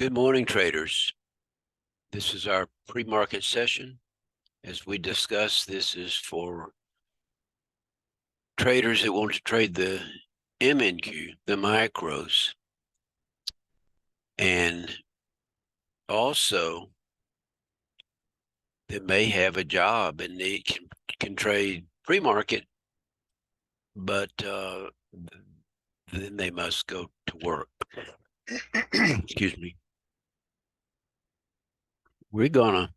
Good morning, traders. This is our pre-market session. As we discussed, this is for traders that want to trade the MNQ, the micros, and also that may have a job and they can trade pre-market, but then they must go to work. Excuse me. We're gonna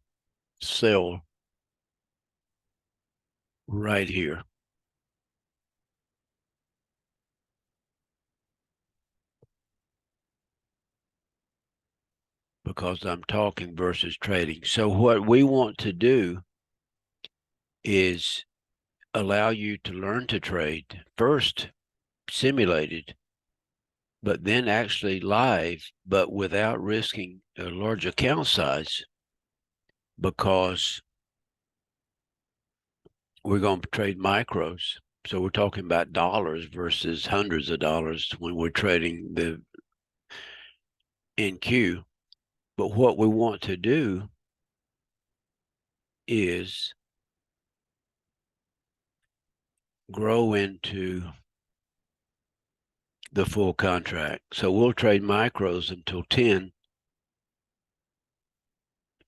sell right here. Because I'm talking versus trading. So what we want to do is allow you to learn to trade first simulated, but then actually live, but without risking a large account size, because we're going to trade micros. So we're talking about dollars versus hundreds of dollars when we're trading the NQ. But what we want to do is grow into the full contract. So we'll trade micros until 10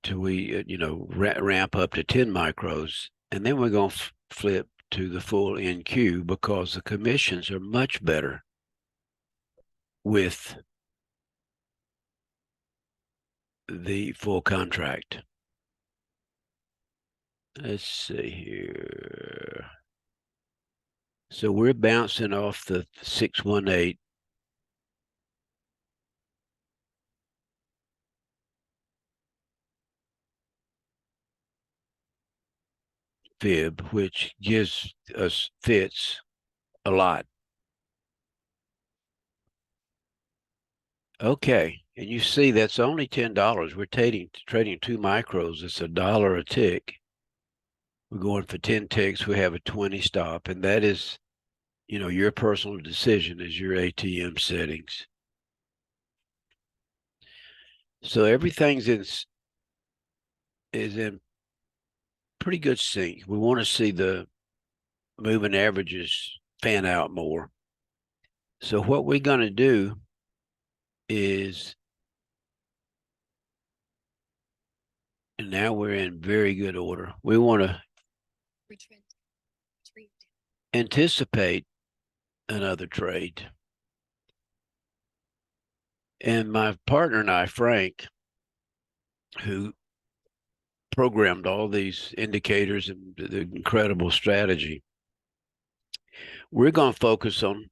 till we, ramp up to 10 micros. And then we're going to flip to the full NQ because the commissions are much better with the full contract. Let's see here. So we're bouncing off the 618. Fib, which gives us fits a lot. Okay, and you see that's only $10. We're trading two micros. It's $1 a tick. We're going for 10 ticks. We have a 20 stop, and that is, your personal decision is your ATM settings. So everything's is in pretty good sync. We want to see the moving averages fan out more. So what we're going to do is, and now we're in very good order. We want to anticipate another trade. And my partner and I, Frank, who programmed all these indicators and the incredible strategy, we're going to focus on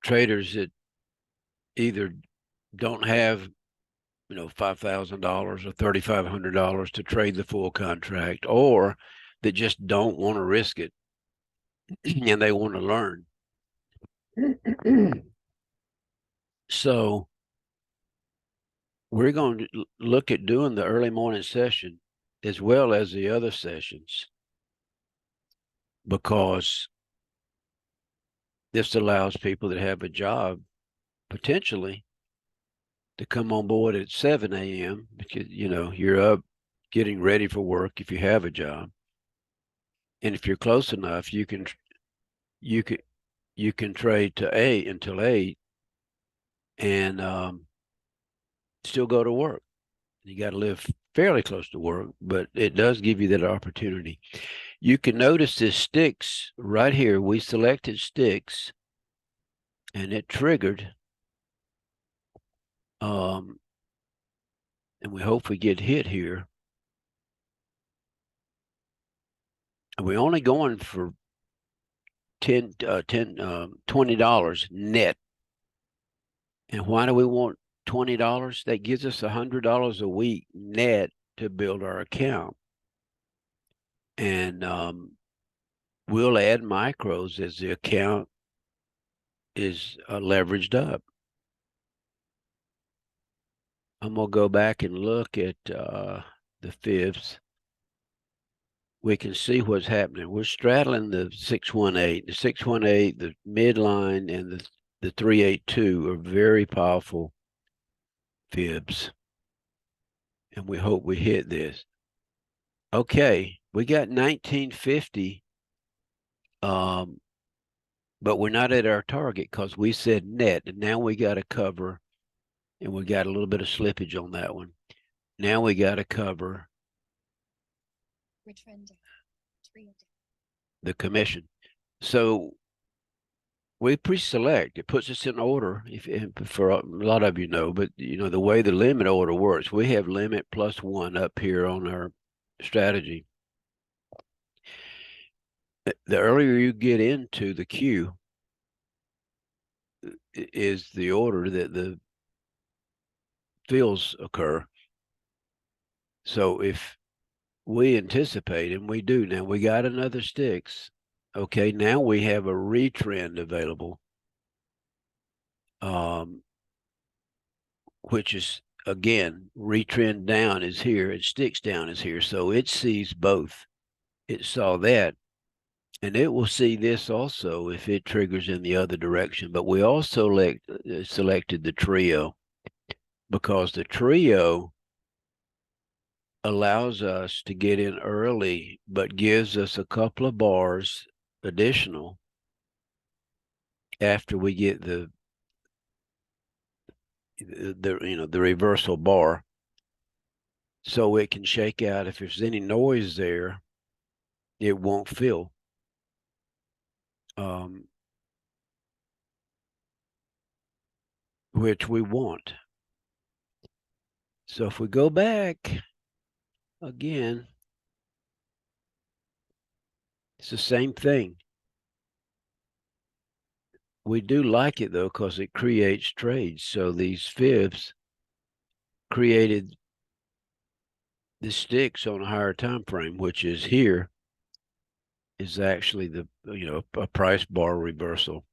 traders that either don't have, $5,000 or $3,500 to trade the full contract, or that just don't want to risk it and they want to learn. So we're going to look at doing the early morning session as well as the other sessions, because this allows people that have a job potentially to come on board at 7 a.m. because, you're up getting ready for work if you have a job. And if you're close enough, you can trade to 8 until 8 and still go to work. You got to live fairly close to work, but it does give you that opportunity. You can notice this sticks right here. We selected sticks and it triggered. And we hope we get hit here. And we're only going for $20 net. And why do we want $20? That gives us $100 a week net to build our account. And we'll add micros as the account is leveraged up. I'm going to go back and look at the fibs. We can see what's happening. We're straddling the 618. The 618, the midline, and the 382 are very powerful fibs. And we hope we hit this. Okay, we got 1950, but we're not at our target because we said net, and now we got to cover, and we got a little bit of slippage on that one. Now we got to cover the commission. So we pre-select. It puts us in order. If for a lot of you know, but you know the way the limit order works, we have limit plus 1 up here on our strategy. The earlier you get into the queue is the order that the fills occur. So if we anticipate, and we do now, we got another sticks. Okay, now we have a retrend available, which is, again, retrend down is here, and sticks down is here. So it sees both. It saw that, and it will see this also if it triggers in the other direction. But we also selected the trio because the trio allows us to get in early, but gives us a couple of bars additional after we get the reversal bar, so it can shake out. If there's any noise there, it won't fill. Which we want. So if we go back again, it's the same thing. We do like it though, because it creates trades. So these fibs created the sticks on a higher time frame, which is here, is actually the a price bar reversal.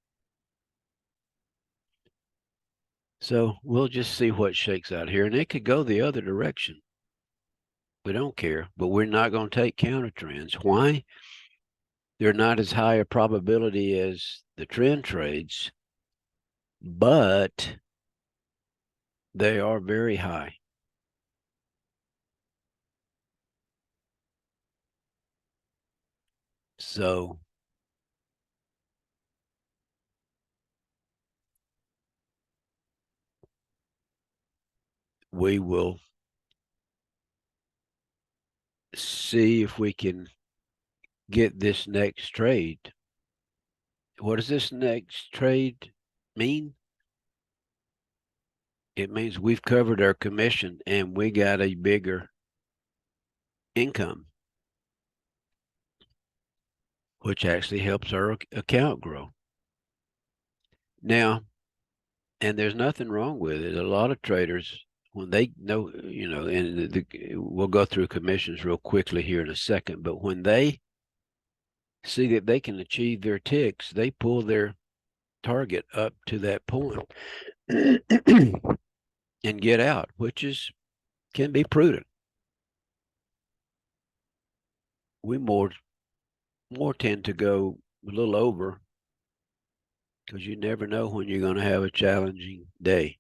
So we'll just see what shakes out here, and it could go the other direction. We don't care, but we're not going to take counter trends. Why? They're not as high a probability as the trend trades, but they are very high. So we will see if we can get this next trade. What does this next trade mean? It means we've covered our commission and we got a bigger income, which actually helps our account grow. Now, and there's nothing wrong with it. A lot of traders, when they know, and we'll go through commissions real quickly here in a second, but when they see that they can achieve their ticks, they pull their target up to that point and get out, which can be prudent. We more tend to go a little over, because you never know when you're going to have a challenging day.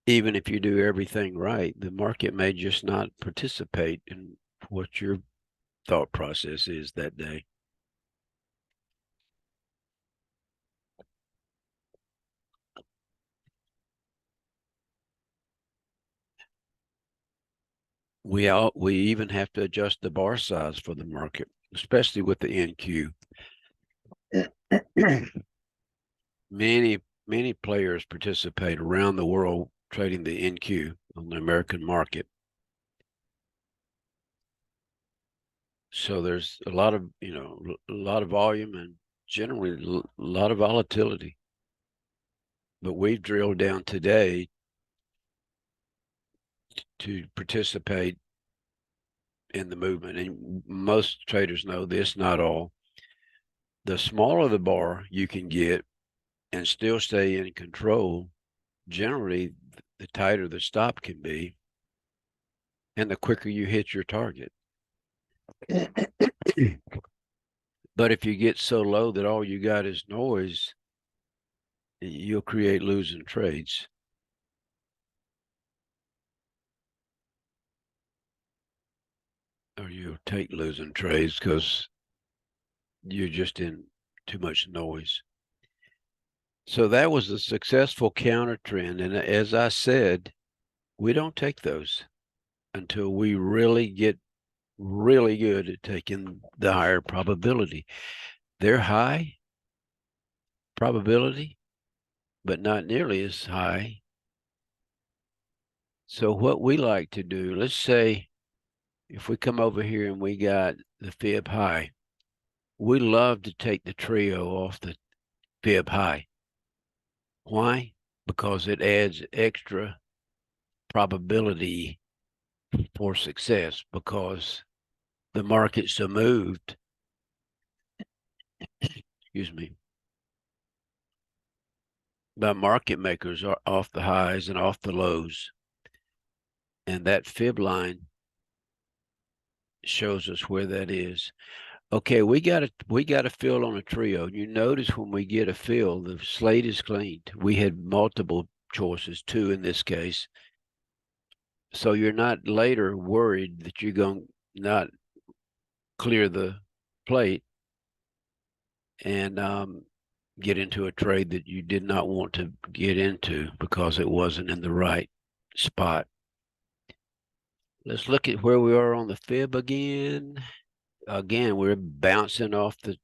Even if you do everything right, the market may just not participate in what your thought process is that day. We even have to adjust the bar size for the market, especially with the NQ. Many players participate around the world trading the NQ on the American market. So there's a lot of volume and generally a lot of volatility. But we've drilled down today to participate in the movement, and most traders know this, not all. The smaller the bar you can get and still stay in control, generally the tighter the stop can be and the quicker you hit your target. But if you get so low that all you got is noise, you'll create losing trades. or you'll take losing trades because you're just in too much noise. So that was a successful counter trend. And as I said, we don't take those until we really get really good at taking the higher probability. They're high probability, but not nearly as high. So what we like to do, let's say if we come over here and we got the fib high, we love to take the trio off the fib high. Why? Because it adds extra probability for success, because the markets are moved, excuse me, by market makers are off the highs and off the lows. And that fib line shows us where that is. Okay, we got a fill on a trio. You notice when we get a fill, the slate is cleaned. We had multiple choices, 2 in this case. So you're not later worried that you're going to not clear the plate and get into a trade that you did not want to get into because it wasn't in the right spot. Let's look at where we are on the fib again. Again, we're bouncing off the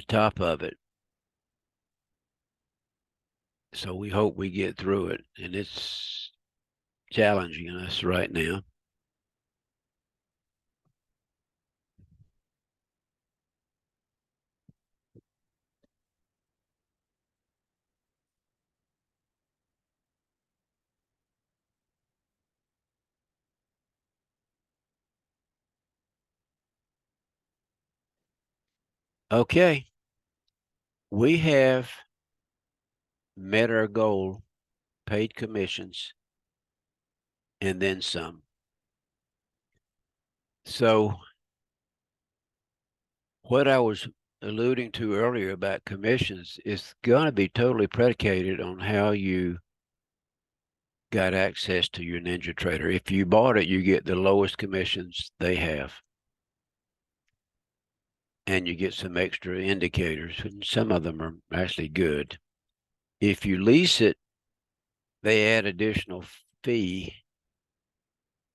top of it. So we hope we get through it, and it's challenging us right now. Okay, we have met our goal, paid commissions, and then some. So what I was alluding to earlier about commissions is going to be totally predicated on how you got access to your NinjaTrader. If you bought it, you get the lowest commissions they have. And you get some extra indicators, and some of them are actually good. If you lease it, they add additional fee,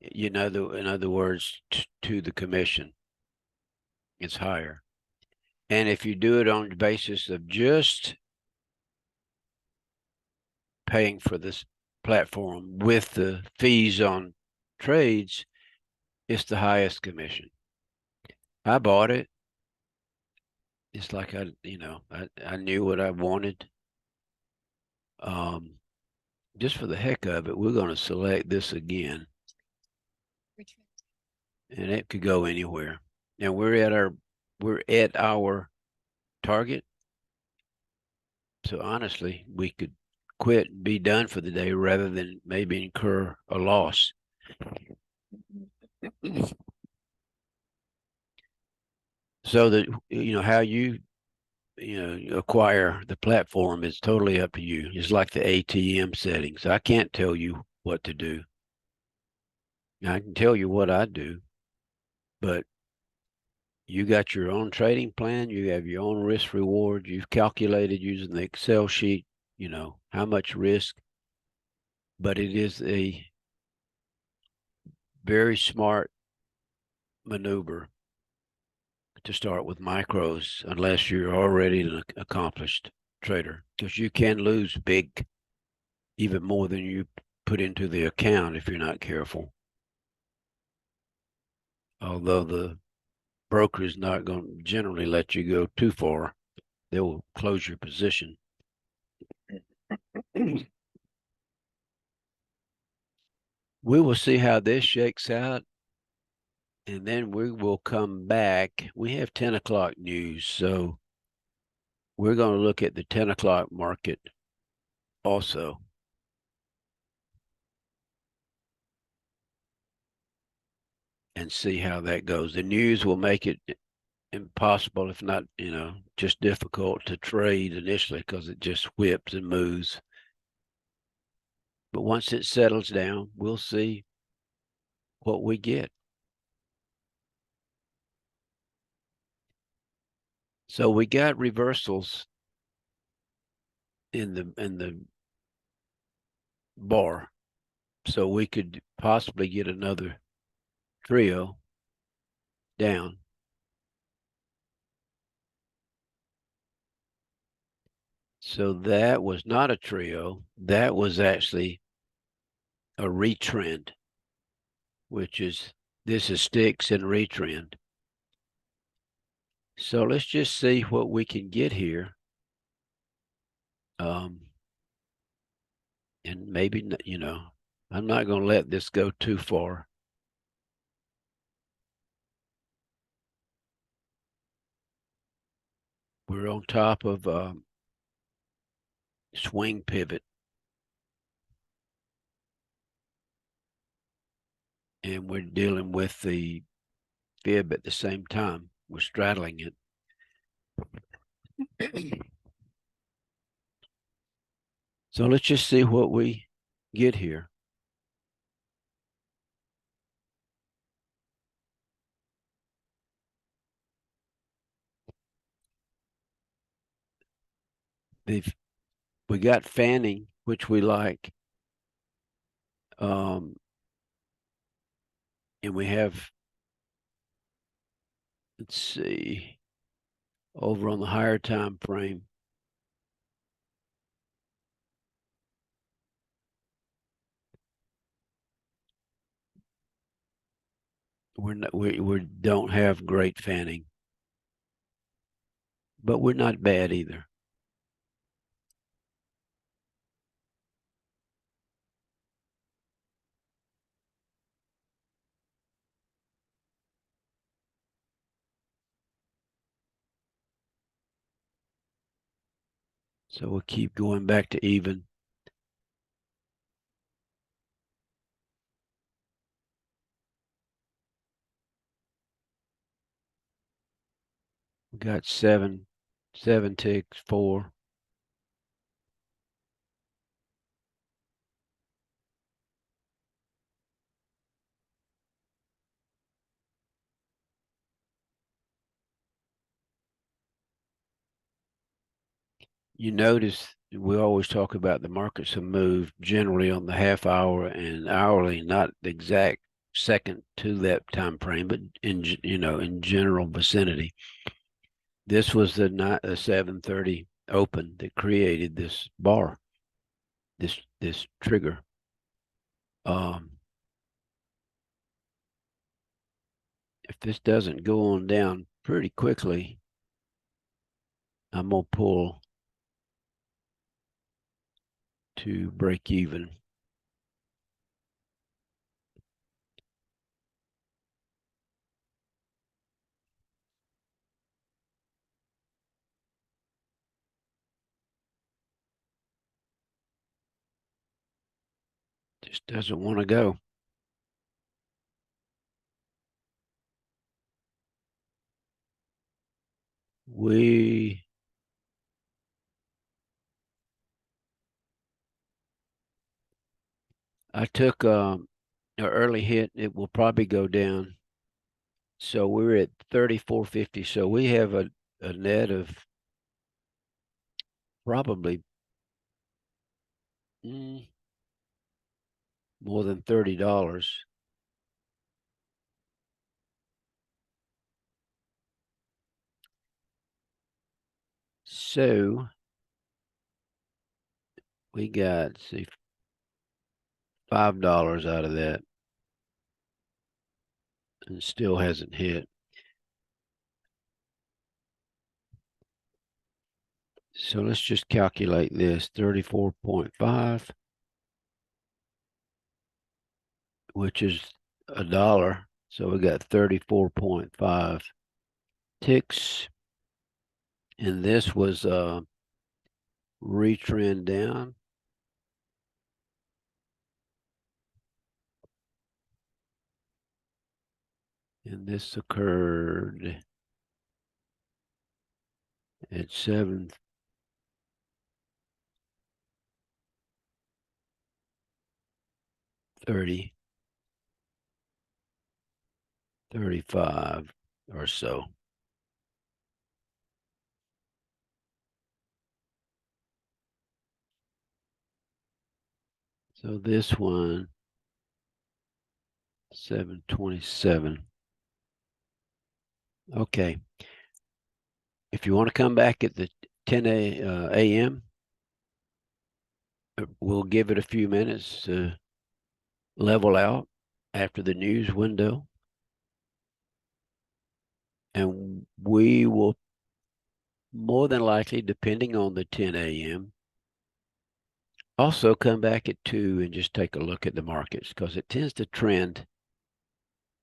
in other words, to the commission. It's higher. And if you do it on the basis of just paying for this platform with the fees on trades, it's the highest commission. I bought it. It's like I knew what I wanted. Just for the heck of it, we're going to select this again. And it could go anywhere. And we're at our target. So honestly, we could quit and be done for the day rather than maybe incur a loss. So that how you acquire the platform is totally up to you. It's like the ATM settings. I can't tell you what to do. I can tell you what I do, but you got your own trading plan. You have your own risk reward. You've calculated using the Excel sheet, how much risk. But it is a very smart maneuver to start with micros unless you're already an accomplished trader, because you can lose big, even more than you put into the account if you're not careful. Although the broker is not going to generally let you go too far, they will close your position. We will see how this shakes out, and then we will come back. We have 10 o'clock news, so we're going to look at the 10 o'clock market also. And see how that goes. The news will make it impossible, if not, just difficult to trade initially because it just whips and moves. But once it settles down, we'll see what we get. So we got reversals in the bar, so we could possibly get another trio down. So that was not a trio. That was actually a retrend, which is this is sticks and retrend. So let's just see what we can get here. And maybe, I'm not going to let this go too far. We're on top of swing pivot. And we're dealing with the fib at the same time. We're straddling it. So let's just see what we get here. We got fanning, which we like. And we have, let's see, over on the higher time frame. We don't have great fanning, but we're not bad either. So we'll keep going back to even. We got seven ticks, 4. You notice we always talk about the markets have moved generally on the half hour and hourly, not the exact second to that time frame, but in general vicinity. This was the 7:30 open that created this bar, this trigger. If this doesn't go on down pretty quickly, I'm gonna pull to break even. Just doesn't want to go. I took an early hit. It will probably go down. So we're at 34.50. So we have a net of probably more than $30. So we got, see, $5 out of that, and still hasn't hit. So let's just calculate this 34.5, which is $1. So we got 34.5 ticks. And this was retrend down. And this occurred at 7:30, 35 or so. So this one, 727. Okay. If you want to come back at the 10 a.m., we'll give it a few minutes to level out after the news window. And we will more than likely, depending on the 10 a.m., also come back at 2 and just take a look at the markets because it tends to trend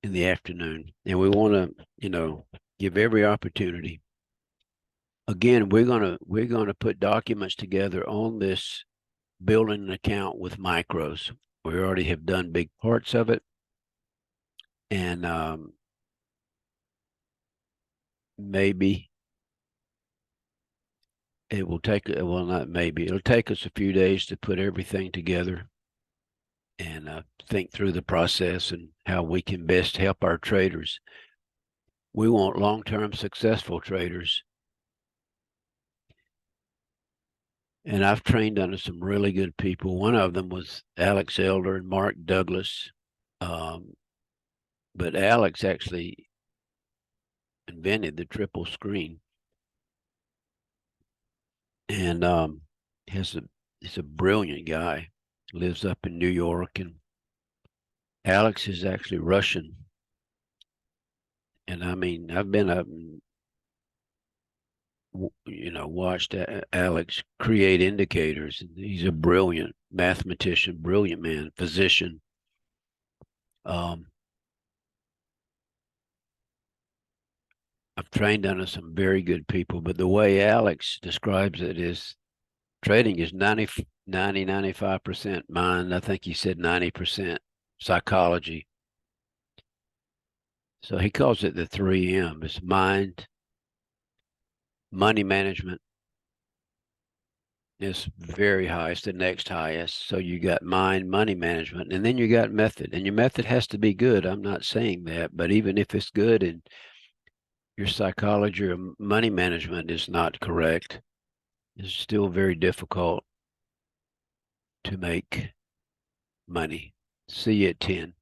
in the afternoon. And we want to, give every opportunity. Again, we're gonna put documents together on this building an account with micros. We already have done big parts of it. And maybe it will take, well, not maybe, it'll take us a few days to put everything together and think through the process and how we can best help our traders. We want long-term successful traders. And I've trained under some really good people. One of them was Alex Elder and Mark Douglas. But Alex actually invented the triple screen. And he's a brilliant guy. Lives up in New York. And Alex is actually Russian. And I mean, I've been up and watched Alex create indicators. He's a brilliant mathematician, brilliant man, physician. I've trained under some very good people, but the way Alex describes it is trading is 95% mind. I think he said 90% psychology. So he calls it the 3M. It's mind, money management is very high. It's the next highest. So you got mind, money management, and then you got method. And your method has to be good. I'm not saying that, but even if it's good and your psychology or money management is not correct, it's still very difficult to make money. See you at 10.